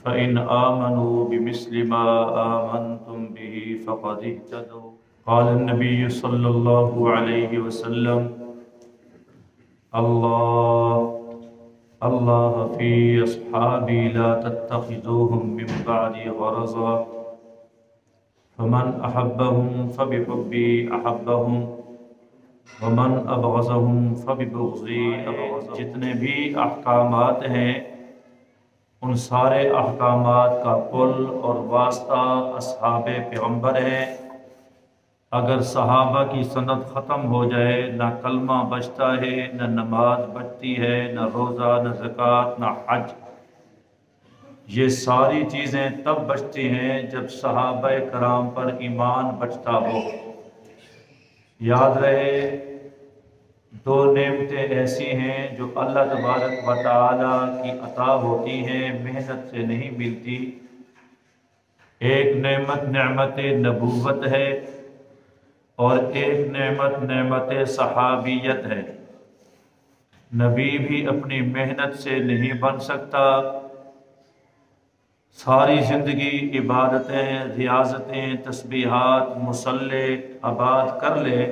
فإن آمنوا بمثل ما آمنتم به فقد اهتدوا. قال النبي صلى الله عليه وسلم: الله في أصحابي لا تتخذوهم من بعدي غرضا فمن أحبهم فبحبي أحبهم ومن أبغضهم فببغضي أبغضهم. جتنے بھی احکامات ہیں ان سارے احکامات کا پل اور واسطہ اصحاب پیغمبر ہے. اگر صحابہ کی سند ختم ہو جائے نہ کلمہ بچتا ہے، نہ نماز بچتی ہے، نہ روزہ، نہ زکوٰۃ، نہ حج. یہ ساری چیزیں تب بچتی ہیں جب صحابہ کرام پر ایمان بچتا ہو. یاد رہے دو نعمتیں ایسی ہیں جو اللہ تبارک و تعالیٰ کی عطا ہوتی ہیں، محنت سے نہیں ملتی. ایک نعمت نبوت ہے اور ایک نعمت صحابیت ہے. نبی بھی اپنی محنت سے نہیں بن سکتا. ساری زندگی عبادتیں، ریاضتیں، تسبیحات، مصلح آباد کر لے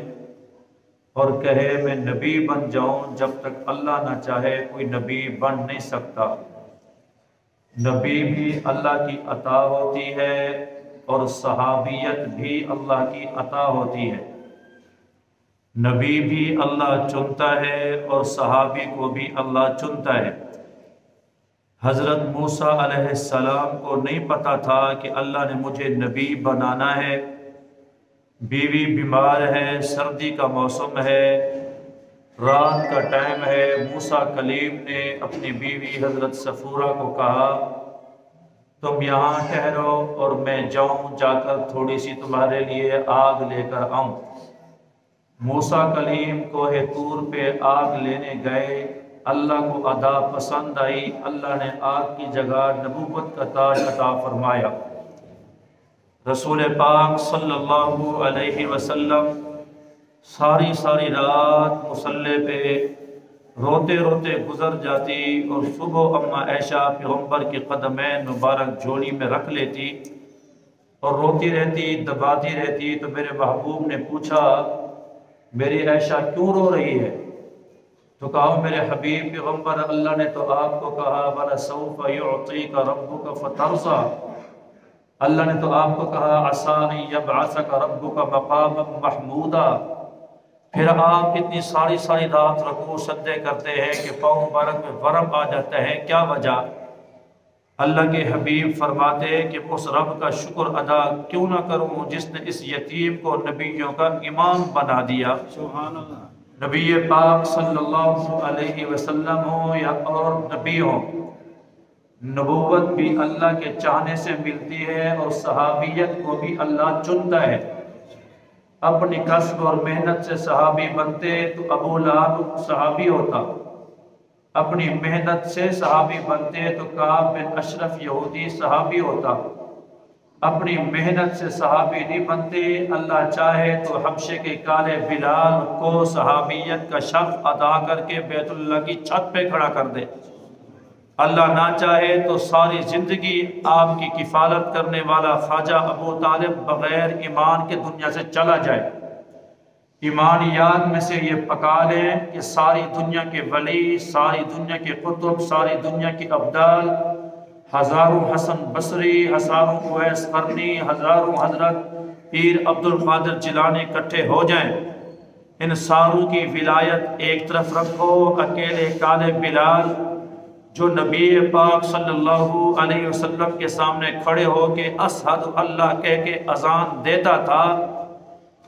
اور کہے میں نبی بن جاؤں، جب تک اللہ نہ چاہے کوئی نبی بن نہیں سکتا. نبی بھی اللہ کی عطا ہوتی ہے اور صحابیت بھی اللہ کی عطا ہوتی ہے. نبی بھی اللہ چنتا ہے اور صحابی کو بھی اللہ چنتا ہے. حضرت موسیٰ علیہ السلام کو نہیں پتا تھا کہ اللہ نے مجھے نبی بنانا ہے. بیوی بیمار ہے، سردی کا موسم ہے، رات کا ٹائم ہے. موسیٰ کلیم نے اپنی بیوی حضرت صفورہ کو کہا تم یہاں ٹھہرو اور میں جاؤں، جا کر تھوڑی سی تمہارے لیے آگ لے کر آؤں. موسیٰ کلیم کوہ طور پہ آگ لینے گئے. اللہ کو ادا پسند آئی. اللہ نے آگ کی جگہ نبوت کا تاج عطا فرمایا. رسول پاک صلی اللہ علیہ وسلم ساری رات مصلے پہ روتے روتے گزر جاتی اور صبح اماں عائشہ پیغمبر کے قدمین مبارک جھولی میں رکھ لیتی اور روتی رہتی، دباتی رہتی. تو میرے محبوب نے پوچھا میری عائشہ کیوں رو رہی ہے؟ تو کہا میرے حبیب پیغمبر اللہ نے تو آپ کو کہا وَلَسَوْفَ يُعْطِيكَ رَبُّكَ فَتَرْضَىٰ. اللہ نے تو آپ کو کہا عَسَىٰ أَن يَبْعَثَكَ رَبُّكَ مَقَامًا مَحْمُودًا. پھر آپ اتنی ساری رات رکوع سجدے کرتے ہیں کہ پاؤں مبارک میں ورم آ جاتا ہے، کیا وجہ؟ اللہ کے حبیب فرماتے کہ اس رب کا شکر ادا کیوں نہ کروں جس نے اس یتیم کو نبیوں کا امام بنا دیا. سبحان اللہ. نبی پاک صلی اللہ علیہ وسلم ہو یا اور نبی ہو، نبوت بھی اللہ کے چاہنے سے ملتی ہے اور صحابیت کو بھی اللہ چنتا ہے. اپنی کسب اور محنت سے صحابی بنتے تو ابو لہب صحابی ہوتا. اپنی محنت سے صحابی بنتے تو کعب بن اشرف یہودی صحابی ہوتا. اپنی محنت سے صحابی نہیں بنتے. اللہ چاہے تو حبشے کے کالے بلال کو صحابیت کا شرف ادا کر کے بیت اللہ کی چھت پہ کھڑا کر دے. اللہ نہ چاہے تو ساری زندگی آپ کی کفالت کرنے والا خواجہ ابو طالب بغیر ایمان کے دنیا سے چلا جائے. ایمانیات میں سے یہ پکا لیں کہ ساری دنیا کے ولی، ساری دنیا کے قطب، ساری دنیا کے ابدال، ہزاروں حسن بصری، ہزاروں اویس قرنی، ہزاروں حضرت پیر عبد القادر جیلانی اکٹھے ہو جائیں. ان ساروں کی ولایت ایک طرف رکھو. اکیلے کالے بلال جو نبی پاک صلی اللہ علیہ وسلم کے سامنے کھڑے ہو کے اشہد اللہ کہہ کے اذان دیتا تھا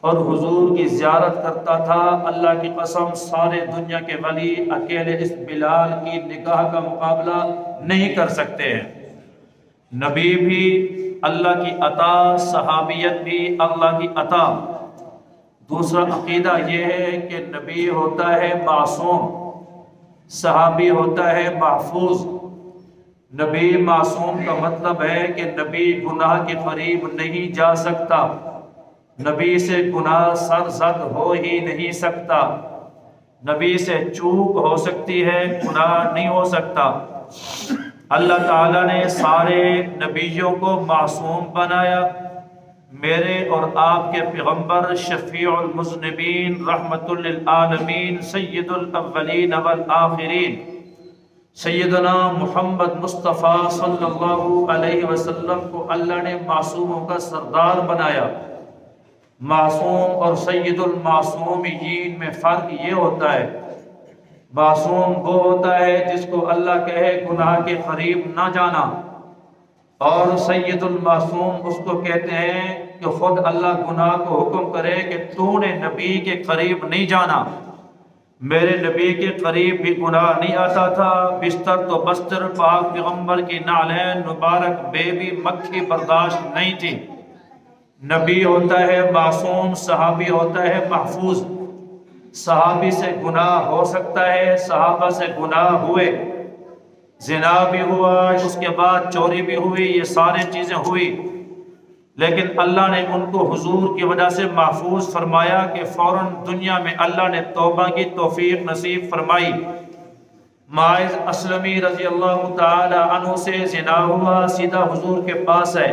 اور حضور کی زیارت کرتا تھا. اللہ کی قسم سارے دنیا کے ولی اکیلے اس بلال کی نگاہ کا مقابلہ نہیں کر سکتے ہیں. نبی بھی اللہ کی عطا، صحابیت بھی اللہ کی عطا. دوسرا عقیدہ یہ ہے کہ نبی ہوتا ہے معصوم، صحابی ہوتا ہے محفوظ. نبی معصوم کا مطلب ہے کہ نبی گناہ کے قریب نہیں جا سکتا. نبی سے گناہ سرزد ہو ہی نہیں سکتا. نبی سے چوک ہو سکتی ہے، گناہ نہیں ہو سکتا. اللہ تعالیٰ نے سارے نبیوں کو معصوم بنایا، میرے اور آپ کے پیغمبر شفیع المذنبین رحمت للعالمین سید الاولین والآخرین سیدنا محمد مصطفیٰ صلی اللہ علیہ وسلم کو اللہ نے معصوموں کا سردار بنایا۔ معصوم اور سید المعصومین میں فرق یہ ہوتا ہے، معصوم وہ ہوتا ہے جس کو اللہ کہے گناہ کے قریب نہ جانا، اور سید المعصوم اس کو کہتے ہیں کہ خود اللہ گناہ کو حکم کرے کہ تو نے نبی کے قریب نہیں جانا۔ میرے نبی کے قریب بھی گناہ نہیں آتا تھا، بستر تو بستر پاک پیغمبر کی نعلین مبارک بے بھی مکھی برداشت نہیں تھی۔ نبی ہوتا ہے معصوم، صحابی ہوتا ہے محفوظ۔ صحابی سے گناہ ہو سکتا ہے، صحابہ سے گناہ ہوئے، زنا بھی ہوا، اس کے بعد چوری بھی ہوئی، یہ سارے چیزیں ہوئی، لیکن اللہ نے ان کو حضور کی وجہ سے محفوظ فرمایا کہ فوراً دنیا میں اللہ نے توبہ کی توفیق نصیب فرمائی۔ ماعز اسلمی رضی اللہ تعالی عنہ سے زنا ہوا، سیدھا حضور کے پاس ہے،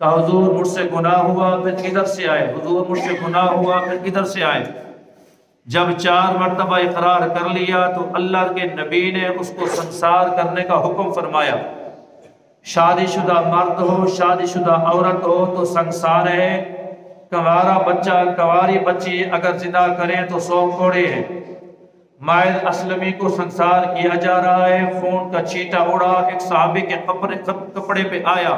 کہا حضور مجھ سے گناہ ہوا، پھر ادھر سے آئے، حضور مجھ سے گناہ ہوا، پھر ادھر سے آئے۔ جب 4 مرتبہ اقرار کر لیا تو اللہ کے نبی نے اس کو سنسار کرنے کا حکم فرمایا۔ شادی شدہ مرد ہو، شادی شدہ عورت ہو تو سنسار ہے، کنوارا بچہ کنواری بچی اگر زنا کریں تو 100 کوڑے ہیں۔ ماعز اسلمی کو سنسار کیا جا رہا ہے، خون کا چھینٹا اڑا، ایک صحابی کے کپڑے پہ آیا،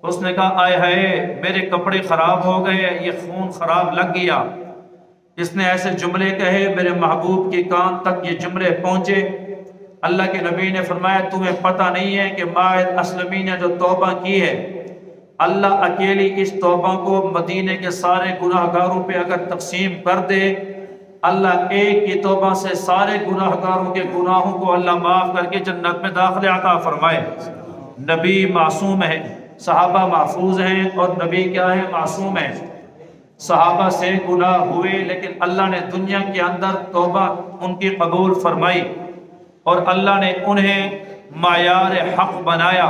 اس نے کہا آئے ہائے میرے کپڑے خراب ہو گئے، یہ خون خراب لگ گیا۔ اس نے ایسے جملے کہے، میرے محبوب کے کان تک یہ جملے پہنچے۔ اللہ کے نبی نے فرمایا تمہیں پتہ نہیں ہے کہ ماعز اسلمی نے جو توبہ کی ہے، اللہ اکیلی اس توبہ کو مدینے کے سارے گناہ گاروں پہ اگر تقسیم کر دے، اللہ ایک کی توبہ سے سارے گناہ گاروں کے گناہوں کو اللہ معاف کر کے جنت میں داخلے عطا فرمائے۔ نبی معصوم ہے، صحابہ محفوظ ہیں، اور نبی کیا ہے؟ معصوم ہے۔ صحابہ سے گناہ ہوئے لیکن اللہ نے دنیا کے اندر توبہ ان کی قبول فرمائی، اور اللہ نے انہیں معیار حق بنایا۔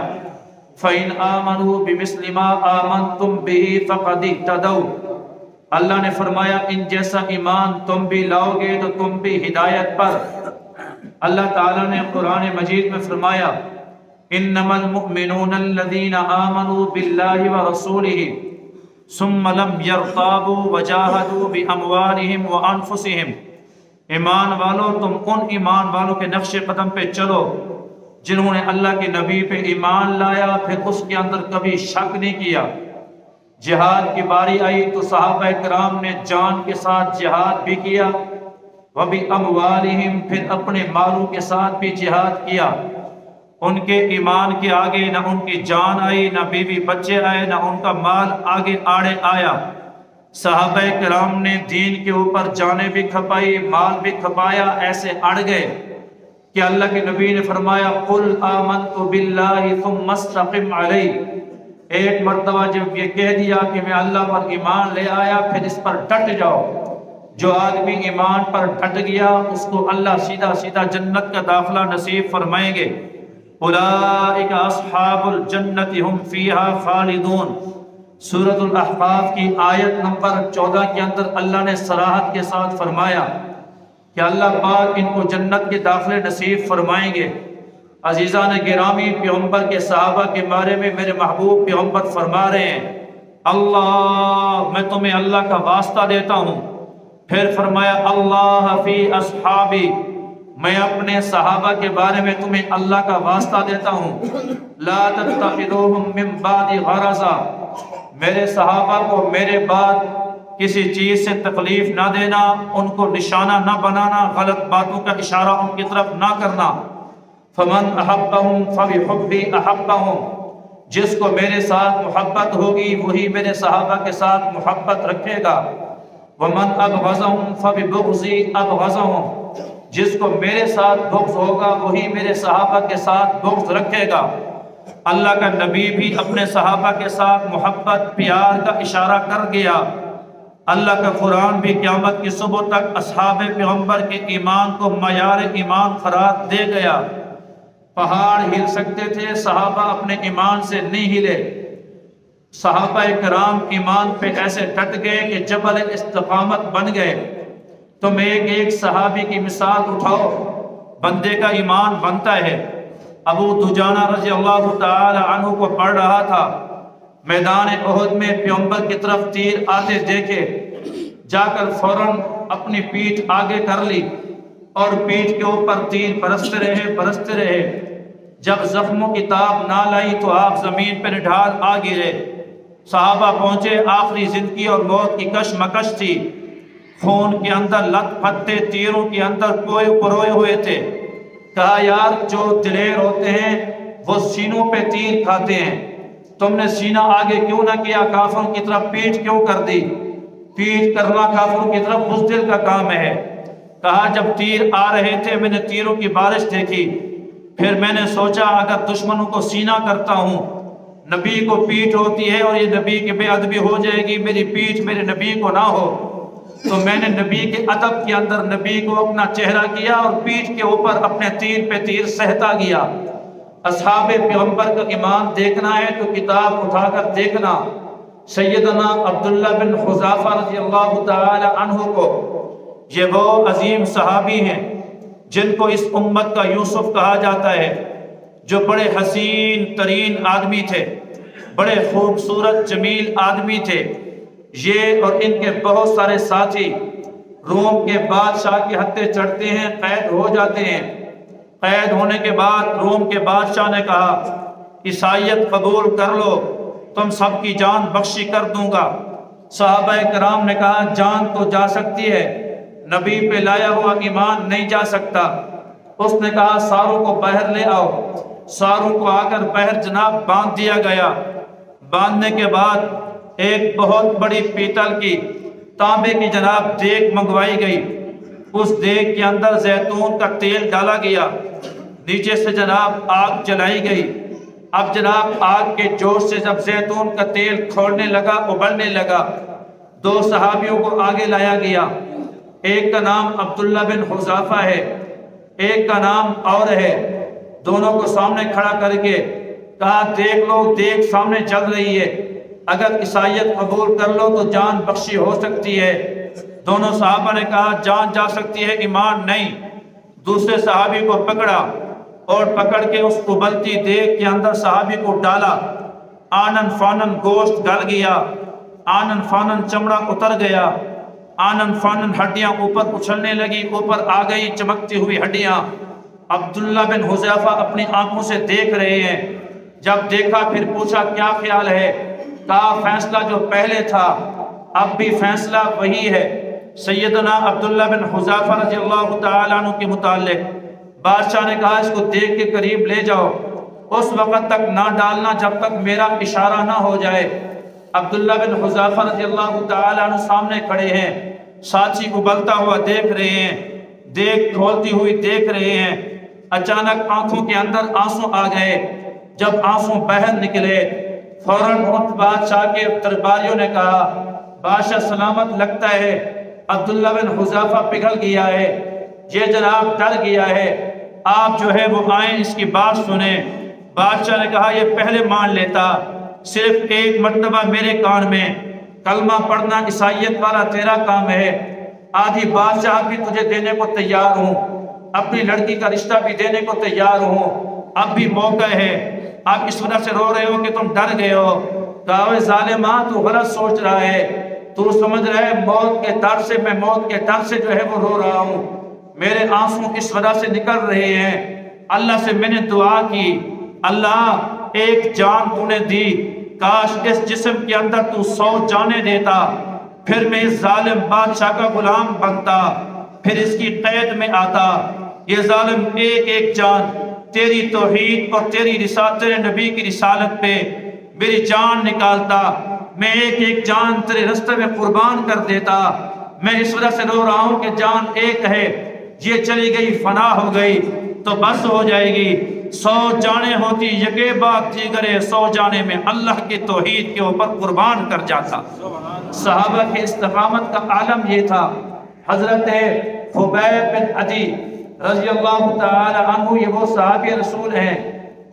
فَإِنْ آمَنُوا بِمِثْلِ مَا آمَنْتُمْ بِهِ فَقَدِ اهْتَدَوْا۔ اللہ نے فرمایا ان جیسا ایمان تم بھی لاؤ گے تو تم بھی ہدایت پر۔ اللہ تعالیٰ نے قرآن مجید میں فرمایا انما المؤمنون الذين آمنوا بالله ورسوله ثم لم يرتابوا وجاهدوا باموالهم وانفسهم۔ ایمان والو تم ان ایمان والوں کے نقش قدم پہ چلو جنہوں نے اللہ کے نبی پہ ایمان لایا، پھر اس کے اندر کبھی شک نہیں کیا۔ جہاد کی باری آئی تو صحابہ کرام نے جان کے ساتھ جہاد بھی کیا، وباموالهم، پھر اپنے مالوں کے ساتھ بھی جہاد کیا۔ ان کے ایمان کے آگے نہ ان کی جان آئی، نہ بیوی بچے آئے، نہ ان کا مال آگے آڑے آیا۔ صحابہ کرام نے دین کے اوپر جانیں بھی کھپائی، مال بھی کھپایا، ایسے اڑ گئے کہ اللہ کے نبی نے فرمایا قل آمنت باللہ ثم استقم علیہ۔ ایک مرتبہ جب یہ کہہ دیا کہ میں اللہ پر ایمان لے آیا، پھر اس پر ڈٹ جاؤ۔ جو آدمی ایمان پر ڈٹ گیا اس کو اللہ سیدھا سیدھا جنت کا داخلہ نصیب فرمائیں گے۔ اولئک اصحاب الجنت ہم فیہا خالدون۔ سورۃ الاحقاف کی آیت نمبر 14 کے اندر اللہ نے صراحت کے ساتھ فرمایا کہ اللہ پاک ان کو جنت کے داخلے نصیب فرمائیں گے۔ عزیزان گرامی، پیغمبر کے صحابہ کے بارے میں میرے محبوب پیغمبر فرما رہے ہیں اللہ میں تمہیں اللہ کا واسطہ دیتا ہوں۔ پھر فرمایا اللہ فی اصحابی، میں اپنے صحابہ کے بارے میں تمہیں اللہ کا واسطہ دیتا ہوں۔ لا تتخذوہم من بعد غرضا، میرے صحابہ کو میرے بعد کسی چیز سے تکلیف نہ دینا، ان کو نشانہ نہ بنانا، غلط باتوں کا اشارہ ان کی طرف نہ کرنا۔ فمن احبہم فبحبی احبہم، جس کو میرے ساتھ محبت ہوگی وہی میرے صحابہ کے ساتھ محبت رکھے گا۔ ومن ابغضہم فببغضی ابغضہم، جس کو میرے ساتھ بغض ہوگا وہی میرے صحابہ کے ساتھ بغض رکھے گا۔ اللہ کا نبی بھی اپنے صحابہ کے ساتھ محبت پیار کا اشارہ کر گیا۔ اللہ کا قرآن بھی قیامت کی صبح تک اصحاب پیغمبر کے ایمان کو معیار ایمان قرار دے گیا۔ پہاڑ ہل سکتے تھے، صحابہ اپنے ایمان سے نہیں ہلے۔ صحابہ کرام ایمان پہ ایسے ڈٹ گئے کہ جبل استقامت بن گئے۔ تم ایک ایک صحابی کی مثال اٹھاؤ، بندے کا ایمان بنتا ہے۔ ابو دجانہ رضی اللہ تعالی عنہ کو پڑھ رہا تھا، میدان احد میں پیغمبر کی طرف تیر آتے دیکھے، جا کر فوراً اپنی پیٹھ آگے کر لی اور پیٹھ کے اوپر تیر برستے رہے۔ جب زخموں کی تاب نہ لائی تو آپ زمین پہ نڈھال آ گرے۔ صحابہ پہنچے، آخری زندگی اور موت کی کشمکش تھی، خون کے اندر لت پت تھے، تیروں کے اندر پروئے ہوئے تھے۔ کہا یار جو دلیر ہوتے ہیں وہ سینوں پہ تیر کھاتے ہیں، تم نے سینہ آگے کیوں نہ کیا، کافروں کی طرف پیٹھ کیوں کر دی؟ پیٹھ کرنا کافروں کی طرف بزدل کا کام ہے۔ کہا جب تیر آ رہے تھے میں نے تیروں کی بارش دیکھی، پھر میں نے سوچا اگر دشمنوں کو سینہ کرتا ہوں، نبی کو پیٹھ ہوتی ہے اور یہ نبی کی بے ادبی ہو جائے گی، میری پیٹھ میرے نبی کو نہ ہو، تو میں نے نبی کے ادب کے اندر نبی کو اپنا چہرہ کیا اور پیٹھ کے اوپر اپنے تیر پہ تیر سہتا گیا۔ اصحاب پیغمبر کا ایمان دیکھنا ہے تو کتاب اٹھا کر دیکھنا۔ سیدنا عبداللہ بن حذافہ رضی اللہ تعالی عنہ کو، یہ وہ عظیم صحابی ہیں جن کو اس امت کا یوسف کہا جاتا ہے، جو بڑے حسین ترین آدمی تھے، بڑے خوبصورت جمیل آدمی تھے۔ یہ اور ان کے بہت سارے ساتھی روم کے بادشاہ کے ہتھے چڑھتے ہیں، قید ہو جاتے ہیں۔ قید ہونے کے بعد روم کے بادشاہ نے کہا عیسائیت قبول کر لو، تم سب کی جان بخشی کر دوں گا۔ صحابہ کرام نے کہا جان تو جا سکتی ہے، نبی پہ لایا ہوا ایمان نہیں جا سکتا۔ اس نے کہا ساروں کو باہر لے آؤ۔ ساروں کو آ کر باہر جناب باندھ دیا گیا۔ باندھنے کے بعد ایک بہت بڑی پیتل کی تانبے کی جناب دیگ منگوائی گئی، اس دیگ کے اندر زیتون کا تیل ڈالا گیا، نیچے سے جناب آگ جلائی گئی۔ اب جناب آگ کے جوش سے جب زیتون کا تیل کھولنے لگا، ابلنے لگا، دو صحابیوں کو آگے لایا گیا۔ ایک کا نام عبداللہ بن حذافہ ہے، ایک کا نام اور ہے۔ دونوں کو سامنے کھڑا کر کے کہا دیکھ لو دیکھ سامنے جل رہی ہے، اگر عیسائیت قبول کر لو تو جان بخشی ہو سکتی ہے۔ دونوں صحابہ نے کہا جان جا سکتی ہے، ایمان نہیں۔ دوسرے صحابی کو پکڑا اور پکڑ کے اس ابلتی دیگ کے اندر صحابی کو ڈالا۔ آنن فانن گوشت گل گیا، آنن فانن چمڑا اتر گیا، آنن فانن ہڈیاں اوپر اچھلنے لگی، اوپر آ گئی چمکتی ہوئی ہڈیاں۔ عبداللہ بن حذیفہ اپنی آنکھوں سے دیکھ رہے ہیں۔ جب دیکھا پھر پوچھا کیا خیال ہے؟ کہا فیصلہ جو پہلے تھا اب بھی فیصلہ وہی ہے۔ سیدنا عبداللہ بن حذیفہ رضی اللہ تعالیٰ عنہ کے متعلق بادشاہ نے کہا اس کو دیکھ کے قریب لے جاؤ، اس وقت تک نہ ڈالنا جب تک میرا اشارہ نہ ہو جائے۔ عبداللہ بن حذیفہ رضی اللہ تعالیٰ عنہ سامنے کھڑے ہیں، ساتھی ابلتا ہوا دیکھ رہے ہیں، دیکھ کھولتی ہوئی دیکھ رہے ہیں۔ اچانک آنکھوں کے اندر آنسو آ گئے۔ جب آنسو باہر نکلے فوراً ان بادشاہ کے درباریوں نے کہا بادشاہ سلامت لگتا ہے، عبداللہ بن حذیفہ پگھل گیا ہے، یہ جناب ڈر گیا ہے، آپ جو ہے وہ آئیں اس کی بات سنیں۔ بادشاہ نے کہا یہ پہلے مان لیتا، صرف ایک مرتبہ میرے کان میں کلمہ پڑھنا عیسائیت والا تیرا کام ہے، آدھی بادشاہ بھی تجھے دینے کو تیار ہوں، اپنی لڑکی کا رشتہ بھی دینے کو تیار ہوں، اب بھی موقع ہے۔ آپ اس وجہ سے رو رہے ہو کہ تم ڈر گئے ہو۔ کہا ظالماں تو غلط سوچ رہا ہے، تو سمجھ رہا ہے موت کے ڈر سے، میں موت کے ڈر سے جو ہے وہ رو رہا ہوں، میرے آنسو اس وجہ سے نکل رہے ہیں۔ اللہ سے میں نے دعا کی اللہ ایک جان تو نے دی، کاش اس جسم کے اندر تو 100 جانیں دیتا، پھر میں اس ظالم بادشاہ کا غلام بنتا، پھر اس کی قید میں آتا۔ یہ ظالم ایک ایک جان تیری توحید اور تیری رسالت، تیرے نبی کی رسالت پہ میری جان نکالتا، میں ایک ایک جان تیرے راستے میں قربان کر دیتا۔ میں اس وجہ سے رو رہا ہوں کہ جان ایک ہے، یہ چلی گئی فنا ہو گئی تو بس ہو جائے گی، 100 جانیں ہوتی یکے بعد دیگرے، 100 جانیں میں اللہ کی توحید کے اوپر قربان کر جاتا۔ صحابہ کے استقامت کا عالم یہ تھا۔ حضرت خبیب بن عدی رضی اللہ تعالی عنہ، یہ وہ صحابی رسول ہیں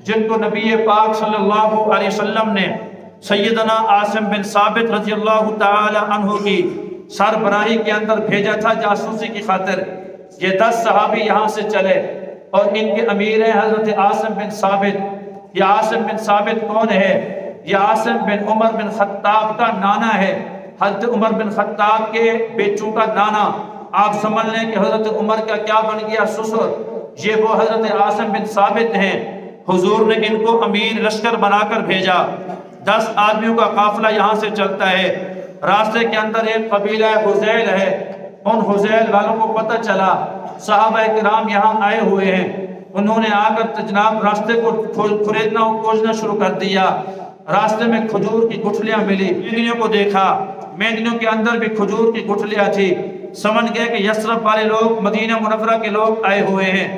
جن کو نبی پاک صلی اللہ علیہ وسلم نے سیدنا عاصم بن ثابت رضی اللہ تعالی عنہ کی سربراہی کے اندر بھیجا تھا جاسوسی کی خاطر۔ یہ 10 صحابی یہاں سے چلے اور ان کے امیر ہیں حضرت عاصم بن ثابت۔ یہ عاصم بن ثابت کون ہے؟ یہ عاصم بن عمر بن خطاب کا نانا ہے، حضرت عمر بن خطاب کے بیٹوں کا نانا۔ آپ سمجھ لیں کہ حضرت عمر کا کیا بن گیا؟ سسر۔ یہ وہ حضرت عاصم بن ثابت ہیں۔ حضور نے ان کو امیر لشکر بنا کر بھیجا۔ 10 آدمیوں کا قافلہ یہاں سے چلتا ہے۔ راستے کے اندر ایک قبیلہ حذیل ہے۔ ان حذیل والوں کو پتہ چلا صحابہ کرام یہاں آئے ہوئے ہیں۔ انہوں نے آ کر جناب راستے کو کھریدنا اور کوچنا شروع کر دیا۔ راستے میں کھجور کی گٹھلیاں ملی، مینڈیوں کو دیکھا، مینڈیوں کے اندر بھی کھجور کی گٹھلیاں تھی۔ سمجھ گئے کہ یثرب والے لوگ، مدینہ منورہ کے لوگ آئے ہوئے ہیں۔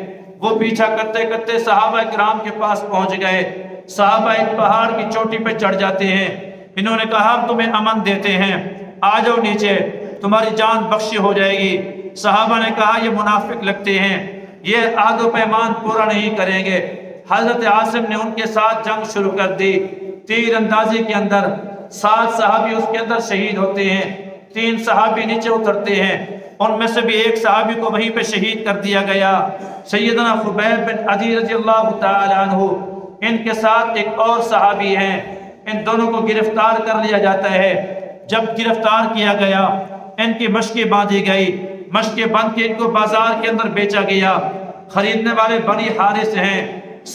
وہ پیچھا کرتے کرتے صحابہ کرام کے پاس پہنچ گئے۔ صحابہ ایک پہاڑ کی چوٹی پہ چڑھ جاتے ہیں۔ انہوں نے کہا ہم تمہیں امن دیتے ہیں، آ جاؤ نیچے، تمہاری جان بخشی ہو جائے گی۔ صحابہ نے کہا یہ منافق لگتے ہیں، یہ عہد و پیمان پورا نہیں کریں گے۔ حضرت عاصم نے ان کے ساتھ جنگ شروع کر دی۔ تیر اندازی کے اندر 7 صحابی اس کے اندر شہید ہوتے ہیں، 3 صحابی نیچے اترتے ہیں۔ ان میں سے بھی ایک صحابی کو وہیں پہ شہید کر دیا گیا، سیدنا خبیب بن عدی رضی اللہ تعالی عنہ۔ ان کے ساتھ ایک اور صحابی ہیں، ان دونوں کو گرفتار کر لیا جاتا ہے۔ جب گرفتار کیا گیا، ان کی مشقیں باندھی گئی، مشقیں باندھ کے ان کو بازار کے اندر بیچا گیا۔ خریدنے والے بنی حارث ہیں۔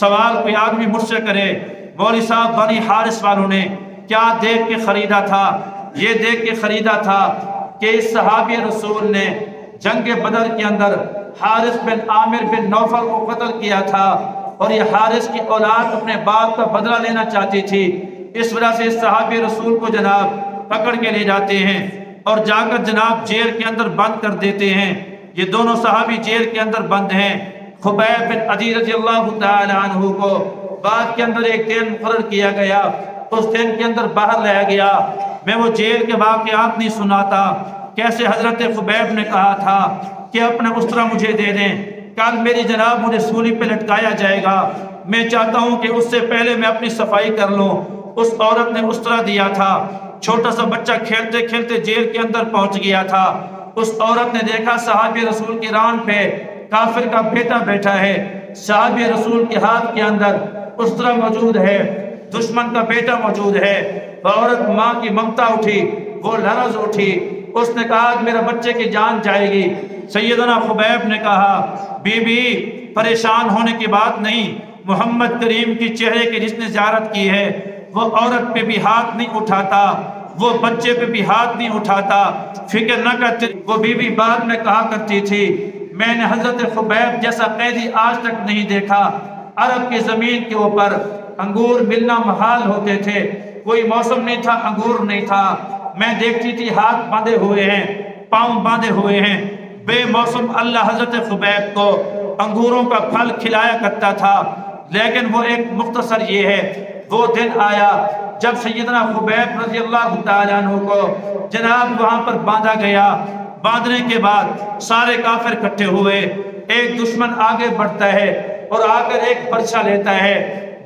سوال کوئی آدمی مجھ سے کرے مولوی صاحب بنی حارث والوں نے کیا دیکھ کے خریدا تھا؟ یہ دیکھ کے خریدا تھا کہ اس صحابی رسول نے جنگ بدر کے اندر حارث بن عامر بن نوفل کو قتل کیا تھا، اور یہ حارث کی اولاد اپنے باپ کا بدلہ لینا چاہتی تھی۔ اس وجہ سے اس صحابی رسول کو جناب پکڑ کے لے جاتے ہیں اور جا کر جناب جیل کے اندر بند کر دیتے ہیں۔ یہ دونوں صحابی جیل کے اندر بند ہیں۔ خبیب بن عدی رضی اللہ تعالی عنہ کو بعد کے اندر ایک دن مقرر کیا گیا، اس دن کے اندر باہر لایا گیا۔ میں وہ جیل کے واقعات نہیں سناتا، کیسے حضرت خبیب نے کہا تھا کہ اپنا اسطرہ مجھے دے دیں، کل میری جناب مجھے سولی پہ لٹکایا جائے گا، میں چاہتا ہوں کہ اس سے پہلے میں اپنی صفائی کر لوں۔ اس عورت نے اسطرہ دیا تھا، چھوٹا سا بچہ کھیلتے کھیلتے جیل کے اندر پہنچ گیا تھا۔ اس عورت نے دیکھا صحابی رسول کی ران پہ کافر کا بیٹا بیٹھا ہے، صحابی رسول کے ہاتھ کے اندر اسطرہ موجود ہے، دشمن کا بیٹا موجود ہے۔ عورت ماں کی ممتا اٹھی، وہ لرز اٹھی، اس نے کہا کہ میرا بچے کی جان جائے گی۔ سیدنا خبیب نے کہا بی بی پریشان ہونے کی بات نہیں، محمد کریم کی چہرے کی جس نے زیارت کی ہے وہ عورت پہ بھی ہاتھ نہیں اٹھاتا، وہ بچے پہ بھی ہاتھ نہیں اٹھاتا، فکر نہ کرتی۔ وہ بی بی بعد میں کہا کرتی تھی میں نے حضرت خبیب جیسا قیدی آج تک نہیں دیکھا۔ عرب کی زمین کے اوپر انگور ملنا محال ہوتے تھے، کوئی موسم نہیں تھا، انگور نہیں تھا، میں دیکھتی تھی ہاتھ باندھے ہوئے ہیں، پاؤں باندھے ہوئے ہیں، بے موسم اللہ حضرت خبیب کو انگوروں کا پھل کھلایا کرتا تھا۔ لیکن وہ ایک مختصر یہ ہے، وہ دن آیا جب سیدنا خبیب رضی اللہ تعالیٰ عنہ کو جناب وہاں پر باندھا گیا۔ باندھنے کے بعد سارے کافر اکٹھے ہوئے، ایک دشمن آگے بڑھتا ہے اور آ کر ایک برچھا لیتا ہے،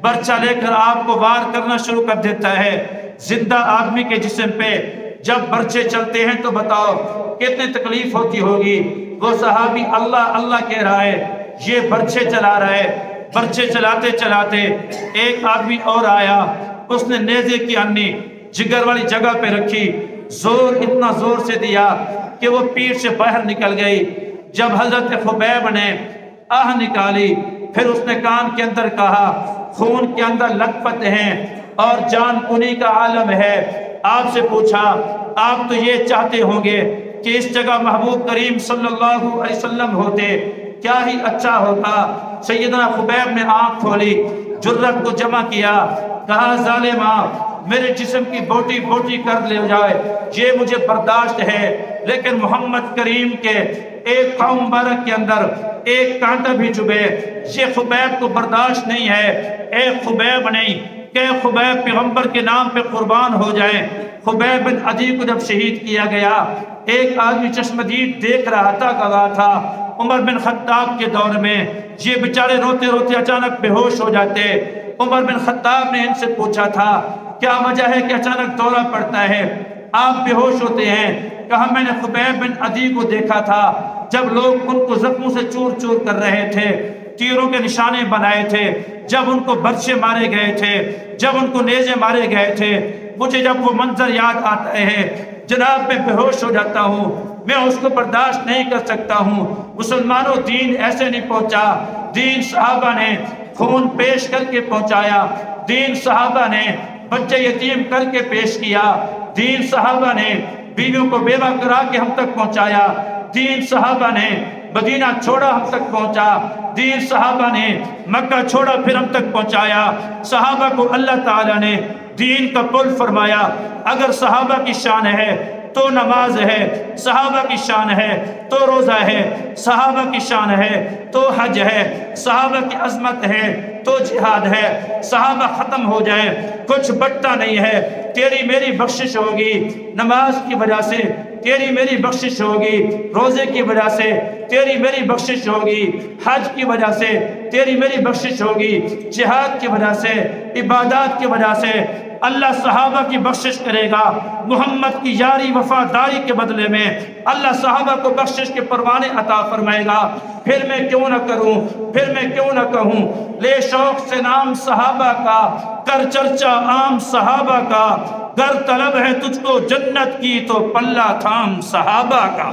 برچھا لے کر آپ کو وار کرنا شروع کر دیتا ہے۔ زندہ آدمی کے جسم پہ جب برچے چلتے ہیں تو بتاؤ کتنی تکلیف ہوتی ہوگی۔ وہ صحابی اللہ اللہ کہہ رہا ہے، یہ برچے چلا رہا ہے۔ برچے چلاتے چلاتے ایک آدمی اور آیا، اس نے نیزے کی انی جگر والی جگہ پہ رکھی، زور اتنا زور سے دیا کہ وہ پیٹ سے باہر نکل گئی۔ جب حضرت خبیب نے آہ نکالی، پھر اس نے کان کے اندر کہا خون کے اندر لت پت ہیں اور جان کنی کا عالم ہے۔ آپ سے پوچھا آپ تو یہ چاہتے ہوں گے کہ اس جگہ محبوب کریم صلی اللہ علیہ وسلم ہوتے، کیا ہی اچھا ہوتا۔ سیدنا خبیب نے آنکھ کھولی، جرت کو جمع کیا، کہا ظالمہ میرے جسم کی بوٹی بوٹی کر لے جائے، یہ مجھے برداشت ہے، لیکن محمد کریم کے ایک قوم مبارک کے اندر ایک کانٹا بھی چبھے یہ خبیب کو برداشت نہیں ہے۔ اے خبیب نہیں کہ خبیب پیغمبر کے نام پہ قربان ہو جائیں۔ خبیب بن عدی کو جب شہید کیا گیا، ایک آدمی چشمدید دیکھ رہا تھا، کہا تھا عمر بن خطاب کے دور میں یہ بیچارے روتے روتے اچانک بے ہوش ہو جاتے۔ عمر بن خطاب نے ان سے پوچھا تھا کیا وجہ ہے کہ اچانک دورہ پڑتا ہے، آپ بے ہوش ہوتے ہیں؟ کہا میں نے خبیب بن عدی کو دیکھا تھا جب لوگ ان کو زخموں سے چور چور کر رہے تھے، تیروں کے نشانے بنائے تھے، جب ان کو برچے مارے گئے تھے، جب ان کو نیزے مارے گئے تھے، مجھے جب وہ منظر یاد آتا ہے جناب میں بے ہوش ہو جاتا ہوں، میں اس کو برداشت نہیں کر سکتا ہوں۔ مسلمانوں دین ایسے نہیں پہنچا، دین صحابہ نے خون پیش کر کے پہنچایا، دین صحابہ نے بچے یتیم کر کے پیش کیا، دین صحابہ نے بیویوں کو بیوہ کرا کے ہم تک پہنچایا، دین صحابہ نے مدینہ چھوڑا ہم تک پہنچا، دین صحابہ نے مکہ چھوڑا پھر ہم تک پہنچایا۔ صحابہ کو اللہ تعالیٰ نے دین کا پل فرمایا۔ اگر صحابہ کی شان ہے تو نماز ہے، صحابہ کی شان ہے تو روزہ ہے، صحابہ کی شان ہے تو حج ہے، صحابہ کی عظمت ہے تو جہاد ہے۔ صحابہ ختم ہو جائے کچھ بٹتا نہیں ہے، تیری میری بخشش ہوگی نماز کی وجہ سے، تیری میری بخشش ہوگی روزے کی وجہ سے، تیری میری بخشش ہوگی حج کی وجہ سے، تیری میری بخشش ہوگی جہاد کی وجہ سے، عبادات کی وجہ سے۔ اللہ صحابہ کی بخشش کرے گا، محمد کی یاری وفاداری کے بدلے میں اللہ صحابہ کو بخشش کے پروانے عطا فرمائے گا۔ پھر میں کیوں نہ کروں، پھر میں کیوں نہ کہوں، لے شوق سے نام صحابہ کا، کر چرچا عام صحابہ کا، گر طلب ہے تجھ کو جنت کی تو پلہ تھام صحابہ کا۔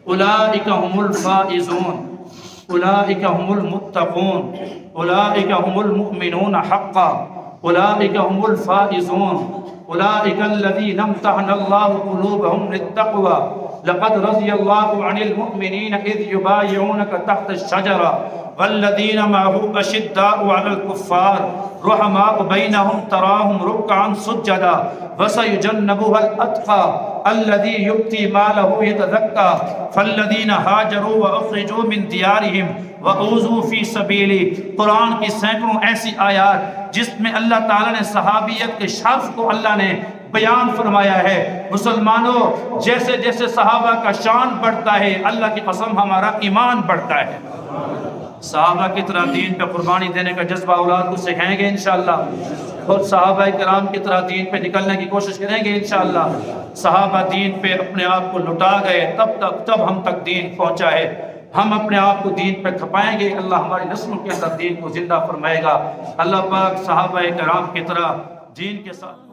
اولئک هم الفائزون، اولئک هم المتقون، اولئک هم المؤمنون حقا، اولئک هم الفائزون، اولئک الذین امتحن اللہ قلوبهم للتقوى، لقد رضی اللہ عن المؤمنین اذ یبایعونک تحت الشجرہ والذین معه اشداء علی الکفار رحماء بینہم تراہم رکعا سجدا وسیجنبها الاتقى الذی یؤتی مالہ یتزکى فالذین ہاجروا واخرجوا من دیارہم وَأُوذُوا فِي سَبِيلِي۔ قرآن کی سینکڑوں ایسی آیات جس میں اللہ تعالیٰ نے صحابیت کے شرف کو اللہ نے بیان فرمایا ہے۔ مسلمانوں جیسے جیسے صحابہ کا شان بڑھتا ہے اللہ کی قسم ہمارا ایمان بڑھتا ہے۔ صحابہ کی طرح دین پہ قربانی دینے کا جذبہ اولاد کو سکھائیں گے انشاءاللہ، خود صحابہ کرام کی طرح دین پہ نکلنے کی کوشش کریں گے انشاءاللہ۔ صحابہ دین پہ اپنے آپ کو لٹا گئے تب ہم تک دین پہنچا ہے، ہم اپنے آپ کو دین پہ کھپائیں گے اللہ ہماری نسلوں کے اندر دین کو زندہ فرمائے گا۔ اللہ پاک صحابہ کرام کی طرح دین کے ساتھ